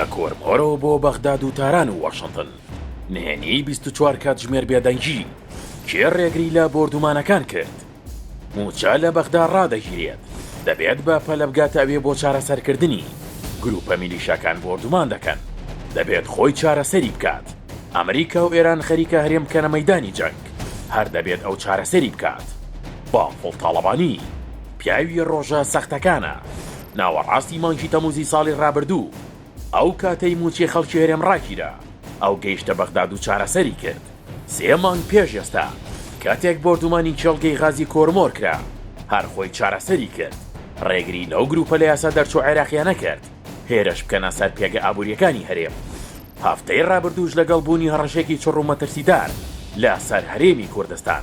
لە کۆرمۆرەوە بۆ بەغداد و تاران و واشنگتن نهێنی 24 کات ژمێر بێدەنگی کێ ڕێگری لە بۆردومانەکان کرد. موچە لە بەغدا ڕادەگیرێت دەبێت بە پەلەبگاتەوێ بۆ چارەسەرکردنی گروپە میلیشەکان بۆردومان دەکەن دەبێت خۆی چارەسەری بکات. ئەمریکا و ئێران خەریکە هەرێم بکەنە مەیدانی جەنگ هەر دەبێت ئەو چارەسەری بکات. باڵخۆڵ تاڵەبانی پیاوی ڕۆژە سەختەکانە ناوەڕاستی مانگی تەموزی ساڵی ڕابردوو ئەو کاتەی موچی خەڵکی هەرێم ڕاکیرا ئەو گەیشتە بەغداد و چارەسەری کرد. 3 مانگ پێش ئێستا کاتێک بۆردومانی کێڵگەی غازی کۆرمۆر کرا هەر خۆی چارەسەری کرد. ڕێگری لەو گروپە لە یاسا دەرچوو عێراقیانە کرد هێرش بکەنە سەر پێگە ئابوووریەکانی هەرێم. هەفتەی ڕابردووش لەگەڵ بوونی هەڕەشێکی چڕومەترسیدار لە سەر هەرێمی کوردستان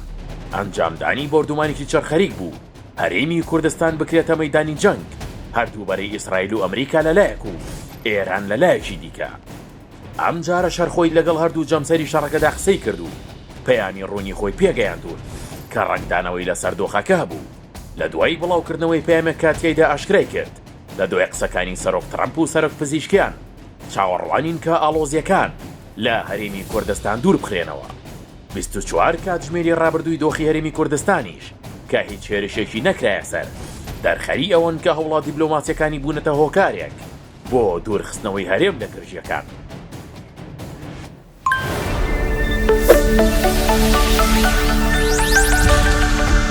ئەنجامدانی بۆردومانێکی چرخەریک بوو. هەرێمی کوردستان بکرێتە مەیدانی جەنگ هەردوو بەرەی ئیسرائیل و ئەمریکا لەلایەک و ئێران لەلایەکی دیکە. ئەم جارە شەرخۆی لەگەڵ هەردوو جەمسەری شەڕەکەدا قسەی کردو پەیامی ڕوونی خۆی پێگەیاندون کە ڕنگدانەوەی لەسەر دۆخەکە بوو. لە دوای بڵاوکردنەوەی پەیامێک کاتیایدا ئاشکرای کرد لە دوای قسەکانی سەرۆک ترەمپ و سەرۆک پزیشکیان چاوەڕوانین کە ئاڵۆزیەکان لە هەرێمی کوردستان دوور بخرێنەوە. 24 کاتژمێری ڕابردووی دۆخی هەرێمی کوردستانیش کە هیچ هێرشێکی نەکرایە سەر دەرخەری ئەوەن کە هەوڵات دیبلۆماسیەکانی بوونەتە هۆکارێک بۆ دوورخستنەوەی هەرێم لە گرژیەکان.